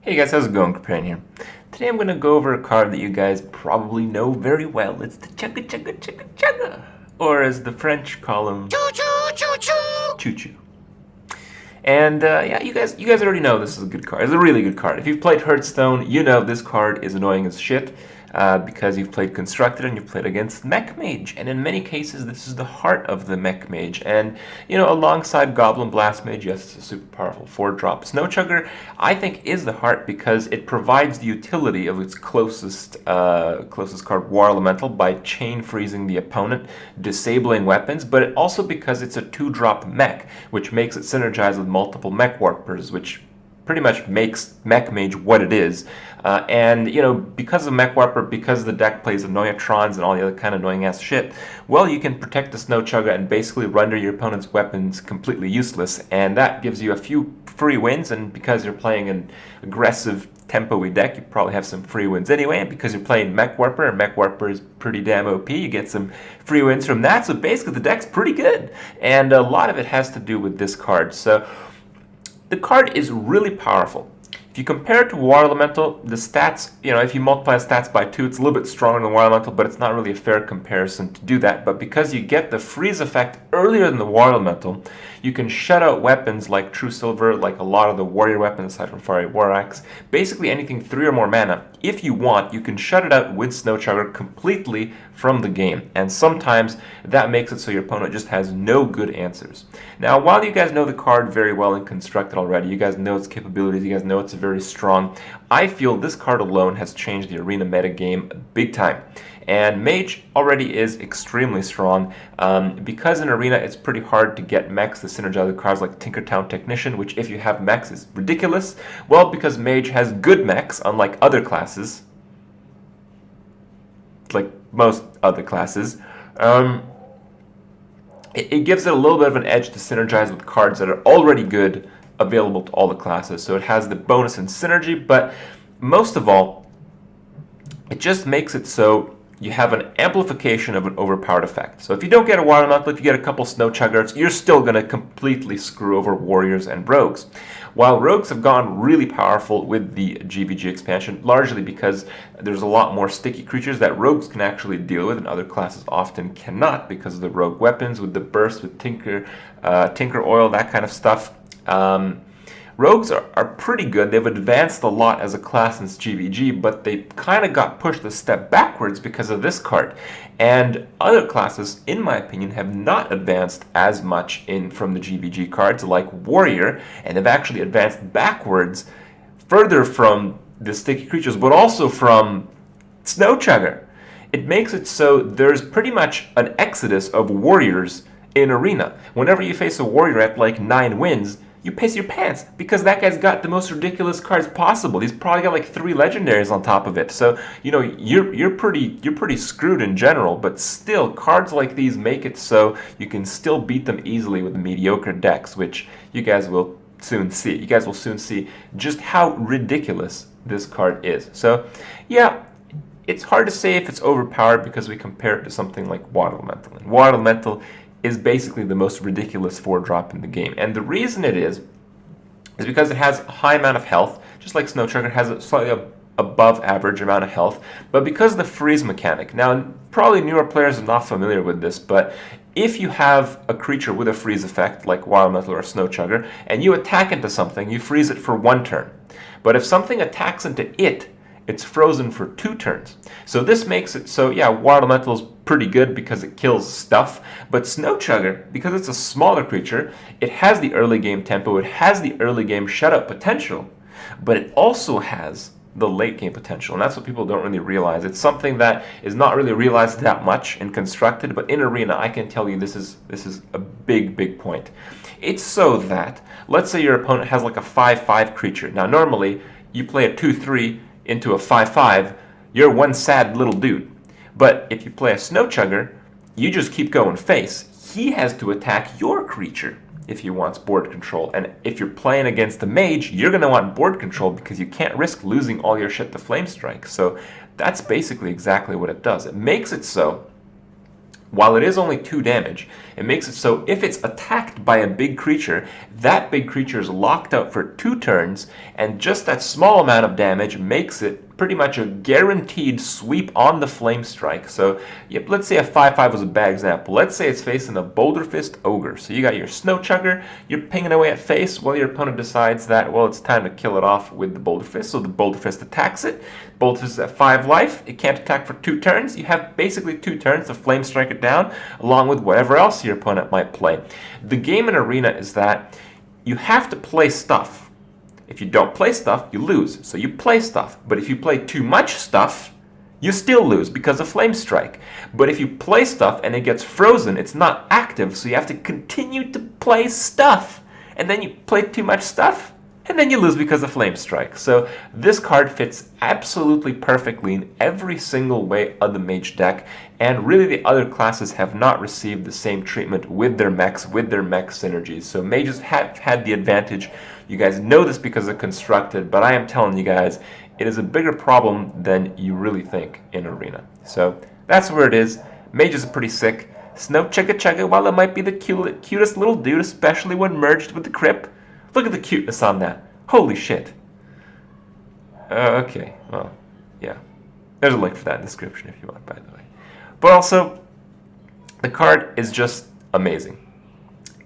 Hey guys, how's it going? Companion here. Today I'm going to go over a card that you guys probably know very well. It's the Chugga Chugga Chugga Chugga, or as the French call him, Choo Choo Choo Choo Choo Choo. And yeah, you guys already know this is a good card. It's a really good card. If you've played Hearthstone, you know this card is annoying as shit. Because you've played Constructed and you've played against Mech Mage. And in many cases, this is the heart of the Mech Mage. And, you know, alongside Goblin Blast Mage, yes, it's a super powerful 4-drop. Snow Chugger, I think, is the heart because it provides the utility of its closest card, War Elemental, by chain freezing the opponent, disabling weapons, but also because it's a 2-drop mech, which makes it synergize with multiple Mech Warpers, which pretty much makes Mech Mage what it is. And, you know, because of Mech Warper, because the deck plays Annoyatrons and all the other kind of annoying ass shit, well, you can protect the Snow Chugger and basically render your opponent's weapons completely useless. And that gives you a few free wins, and because you're playing an aggressive tempo-y deck, you probably have some free wins anyway. And because you're playing Mech Warper, and Mech Warper is pretty damn OP, you get some free wins from that. So basically the deck's pretty good. And a lot of it has to do with this card. So the card is really powerful. If you compare it to War Elemental, the stats, you know, if you multiply the stats by 2, it's a little bit stronger than War Elemental, but it's not really a fair comparison to do that. But because you get the freeze effect earlier than the War Elemental, you can shut out weapons like True Silver, like a lot of the warrior weapons aside from Fiery War Axe, basically anything 3 or more mana. If you want, you can shut it out with Snow Chugger completely from the game. And sometimes that makes it so your opponent just has no good answers. Now, while you guys know the card very well and Constructed already, you guys know its capabilities, you guys know it's very strong, I feel this card alone has changed the arena meta game big time. And Mage already is extremely strong. Because in Arena it's pretty hard to get mechs to synergize with cards like Tinkertown Technician, which if you have mechs is ridiculous. Well, because Mage has good mechs, unlike other classes, like most other classes, it gives it a little bit of an edge to synergize with cards that are already good, available to all the classes. So it has the bonus in synergy, but most of all, it just makes it so you have an amplification of an overpowered effect. So if you don't get a War Elemental, if you get a couple Snow Chuggers, you're still going to completely screw over Warriors and Rogues. While Rogues have gone really powerful with the GVG expansion, largely because there's a lot more sticky creatures that Rogues can actually deal with and other classes often cannot because of the Rogue weapons, with the burst, with Tinker Oil, that kind of stuff. Rogues are pretty good. They've advanced a lot as a class since GVG, but they kind of got pushed a step backwards because of this card. And other classes, in my opinion, have not advanced as much from the GVG cards, like Warrior, and have actually advanced backwards further from the sticky creatures, but also from Snow Chugger. It makes it so there's pretty much an exodus of Warriors in Arena. Whenever you face a Warrior at like 9 wins, you piss your pants because that guy's got the most ridiculous cards possible. He's probably got like 3 legendaries on top of it. So, you know, you're pretty screwed in general, but still cards like these make it so you can still beat them easily with mediocre decks, which you guys will soon see. You guys will soon see just how ridiculous this card is. So, yeah, it's hard to say if it's overpowered because we compare it to something like Water Elemental. And Water Elemental is basically the most ridiculous 4-drop in the game. And the reason it is because it has a high amount of health, just like Snow Chugger has a slightly above average amount of health, but because of the freeze mechanic. Now, probably newer players are not familiar with this, but if you have a creature with a freeze effect, like Wild Metal or Snow Chugger, and you attack into something, you freeze it for 1 turn. But if something attacks into it, it's frozen for 2 turns. So this makes it so, yeah, Water Elemental is pretty good because it kills stuff, but Snow Chugger, because it's a smaller creature, it has the early game tempo, it has the early game shutout potential, but it also has the late game potential, and that's what people don't really realize. It's something that is not really realized that much in Constructed, but in Arena, I can tell you this is a big point. It's so that, let's say your opponent has like a 5/5 creature. Now normally, you play a 2/3 into a 5/5, you're one sad little dude. But if you play a Snow Chugger, you just keep going face. He has to attack your creature if he wants board control. And if you're playing against the Mage, you're going to want board control because you can't risk losing all your shit to Flame Strike. So that's basically exactly what it does. It makes it so while it is only 2 damage, it makes it so if it's attacked by a big creature, that big creature is locked out for 2 turns, and just that small amount of damage makes it pretty much a guaranteed sweep on the Flame Strike. So, yep, let's say a 5/5 was a bad example. Let's say it's facing a Boulder Fist Ogre. So you got your Snow Chugger, you're pinging away at face while your opponent decides that, well, it's time to kill it off with the Boulder Fist. So the Boulder Fist attacks it. Boulder Fist is at 5 life. It can't attack for 2 turns. You have basically 2 turns to Flame Strike it down, along with whatever else your opponent might play. The game in Arena is that you have to play stuff. If you don't play stuff, you lose. So you play stuff. But if you play too much stuff, you still lose because of Flame Strike. But if you play stuff and it gets frozen, it's not active, so you have to continue to play stuff. And then you play too much stuff, and then you lose because of Flame Strike. So this card fits absolutely perfectly in every single way of the Mage deck, and really the other classes have not received the same treatment with their mechs, with their mech synergies. So Mages have had the advantage. You guys know this because of Constructed, but I am telling you guys, it is a bigger problem than you really think in Arena. So that's where it is. Mages are pretty sick. Snow Chugga, while it might be the cutest little dude, especially when merged with the Crypt, look at the cuteness on that. Holy shit. Okay, well, yeah. There's a link for that in the description if you want, by the way. But also, the card is just amazing.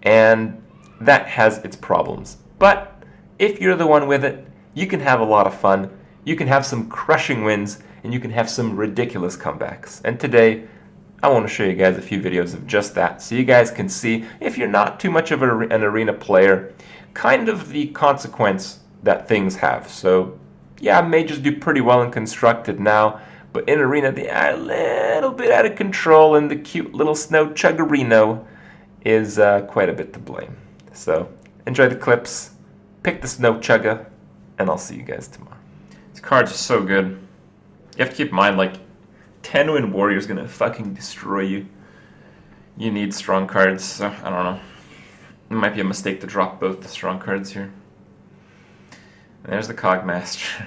And that has its problems. But if you're the one with it, you can have a lot of fun. You can have some crushing wins, and you can have some ridiculous comebacks. And today, I want to show you guys a few videos of just that, so you guys can see, if you're not too much of an Arena player, kind of the consequence that things have. So, yeah, Mages do pretty well in Constructed now, but in Arena they are a little bit out of control, and the cute little Snow Chuggerino is quite a bit to blame. So, enjoy the clips, pick the Snow Chugga, and I'll see you guys tomorrow. These cards are so good. You have to keep in mind, like, 10-win Warrior's gonna fucking destroy you. You need strong cards, so I don't know. It might be a mistake to drop both the strong cards here. And there's the Cogmaster.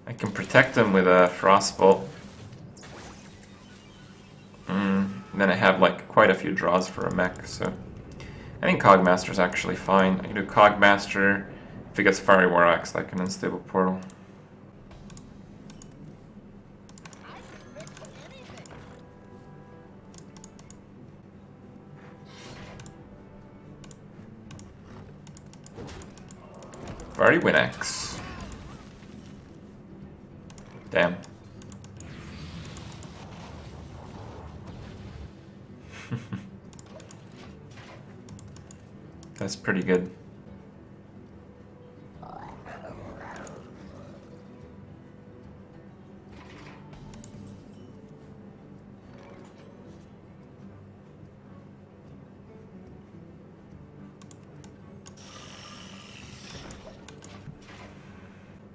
I can protect him with a Frostbolt. Then I have like quite a few draws for a mech, so I think Cogmaster's actually fine. I can do Cogmaster. If he gets Fiery War Axe, like an Unstable Portal. Fiery Wind Axe. Damn. That's pretty good.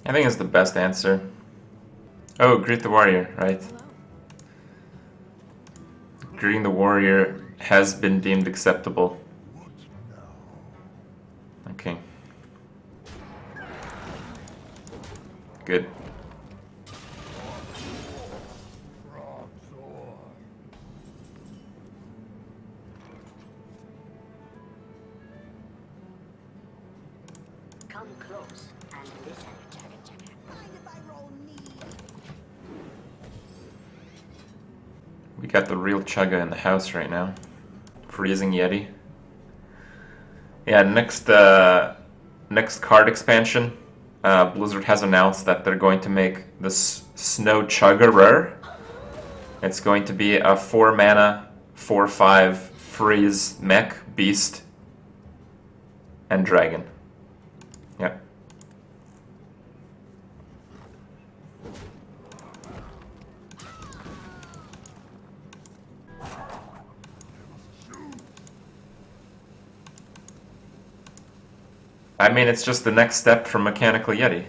I think it's the best answer. Oh, Greet the Warrior, right. Greeting the Warrior has been deemed acceptable. Okay. Good. Come close and listen. We got the real Chugga in the house right now. Freezing Yeti. Yeah, next card expansion, Blizzard has announced that they're going to make this Snow Chugger. It's going to be a 4-mana, 4/5 freeze mech, beast, and dragon. Yep. I mean, it's just the next step from Mechanical Yeti.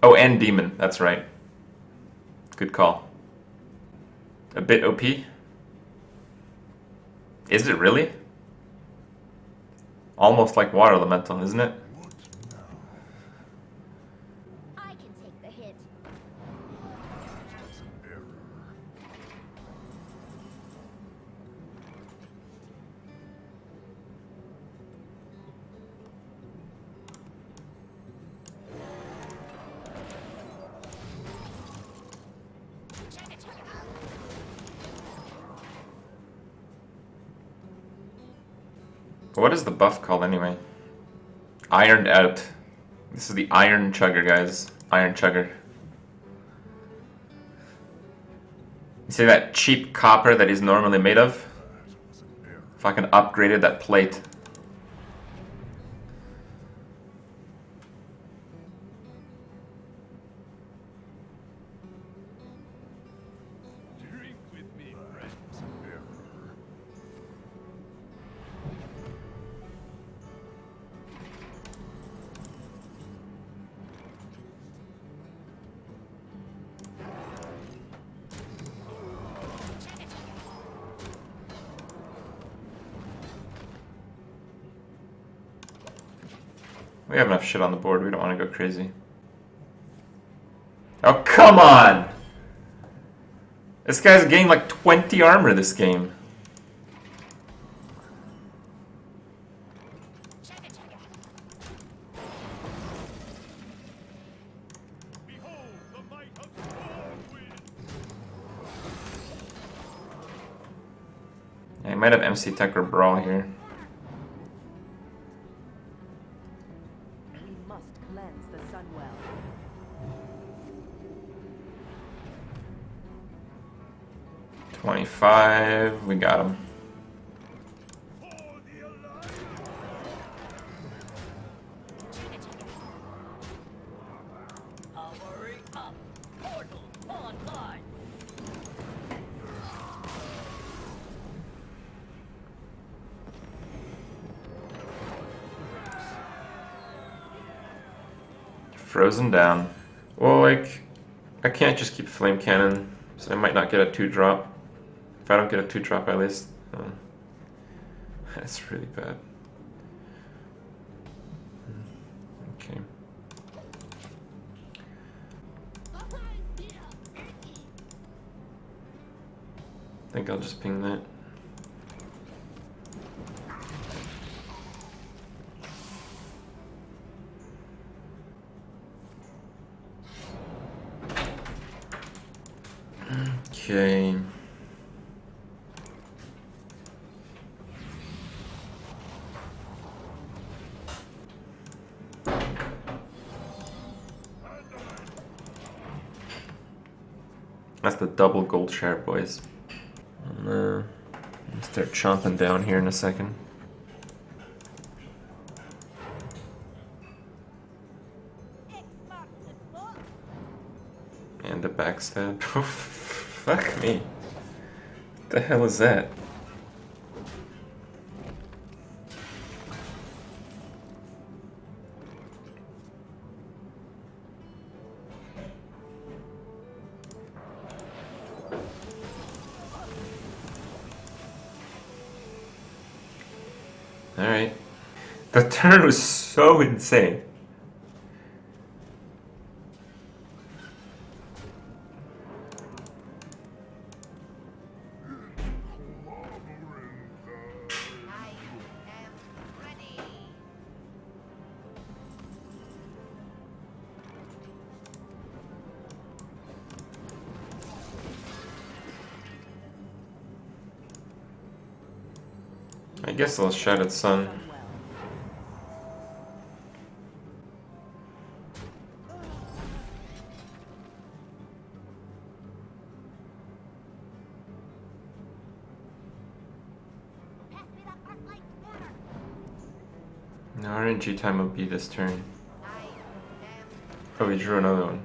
Oh, and Demon, that's right. Good call. A bit OP? Is it really? Almost like water elemental, isn't it? I can take the hit. Chugga, chugga. What is the buff called anyway? Ironed out. This is the Iron Chugger, guys. Iron Chugger. You see that cheap copper that he's normally made of? Fucking upgraded that plate. Drink with me, friends. We have enough shit on the board, we don't want to go crazy. Oh, come on! This guy's getting like 20 armor this game. Chugga, chugga. Behold the might of Storm Wind. Yeah, he might have MC Tech or Brawl here. We must cleanse the Sunwell. 25, we got him. For the Alliance. Chugga, chugga. Hurry up! Portal online! Frozen down. Well, like, I can't just keep Flame Cannon, so I might not get a 2-drop. If I don't get a 2-drop, at least. That's really bad. Okay. I think I'll just ping that. Okay. That's the double gold share, boys. I'll start chomping down here in a second. X marks the spot. And a backstab. Fuck me. What the hell is that? Alright. The turn was so insane. I am ready. I guess I'll Shattered Sun. Sunwell. Pass me that arc light scatter. No, RNG time will be this turn. I am Oh, we drew another one.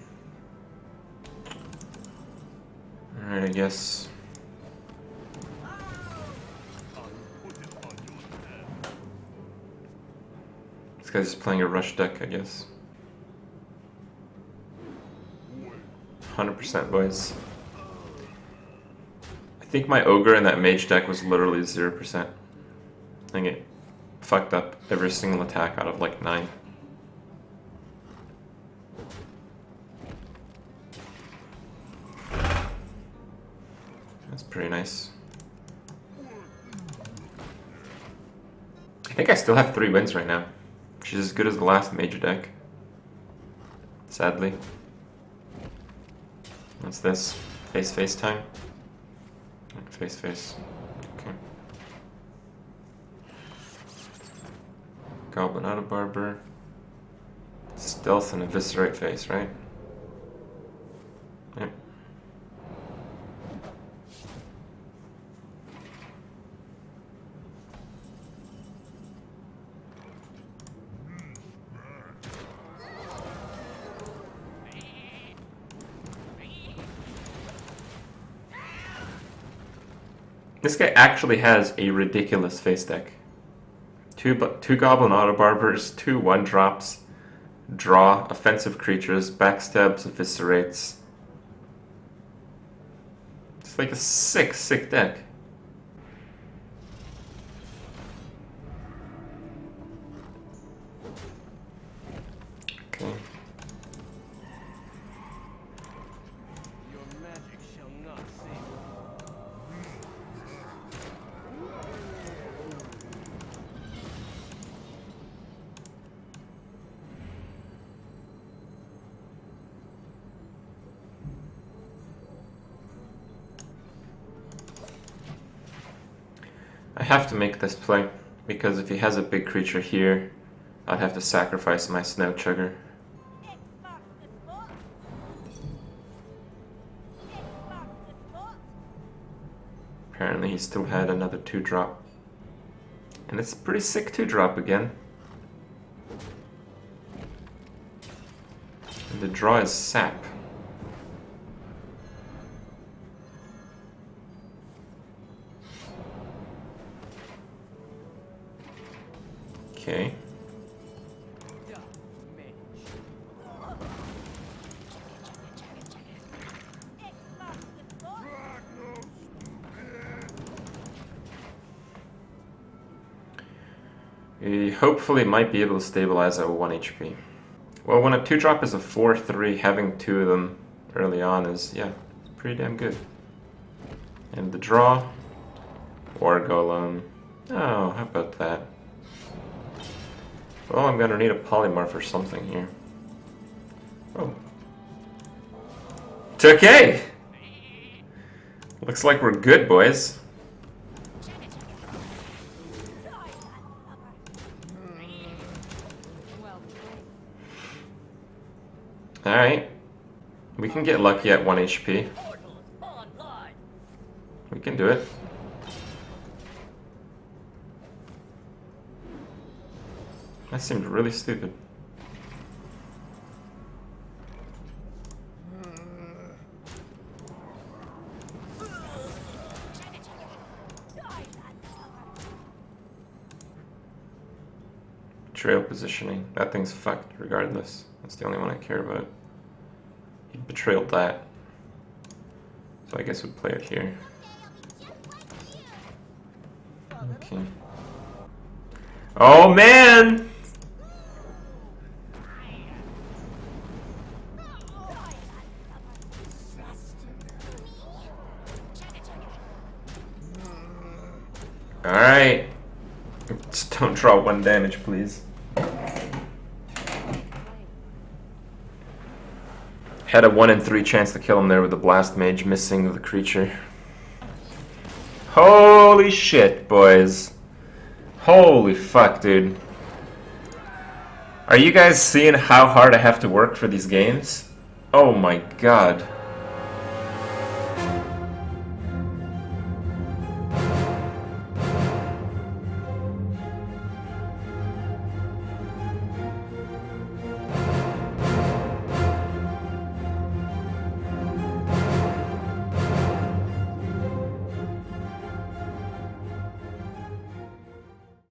Alright, I guess. This guy's just playing a rush deck, I guess. 100% boys. think my ogre in that mage deck was literally 0%. I think it fucked up every single attack out of like 9. That's pretty nice. I think I still have 3 wins right now, which is as good as the last major deck. Sadly. What's this? Face time? Face. Okay. Goblin out of barber. Stealth and eviscerate face, right? Yep. This guy actually has a ridiculous face deck. Two Goblin Auto Barbers, 2 1-drops, draw, offensive creatures, backstabs, eviscerates. It's like a sick deck. Okay. Your magic shall not save. I have to make this play, because if he has a big creature here, I'd have to sacrifice my Snow Chugger. X marks the spot. X marks the spot. Apparently he still had another 2-drop. And it's a pretty sick 2-drop again. And the draw is sap. Okay. X marks the spot. He hopefully might be able to stabilize at 1 HP. Well, when a 2-drop is a 4/3, having 2 of them early on is, yeah, pretty damn good. And the draw, or go alone. Oh, how about that? Well, I'm gonna need a polymorph or something here. Oh. It's okay! Looks like we're good, boys. Well played. Alright. We can get lucky at 1 HP. Portals online. We can do it. That seemed really stupid. Betrayal positioning. That thing's fucked regardless. That's the only one I care about. He betrayed that. So I guess we'd play it here. Okay. Oh man! Alright. Just don't draw 1 damage, please. Had a 1 in 3 chance to kill him there with the Blast Mage missing the creature. Holy shit, boys. Holy fuck, dude. Are you guys seeing how hard I have to work for these games? Oh my god.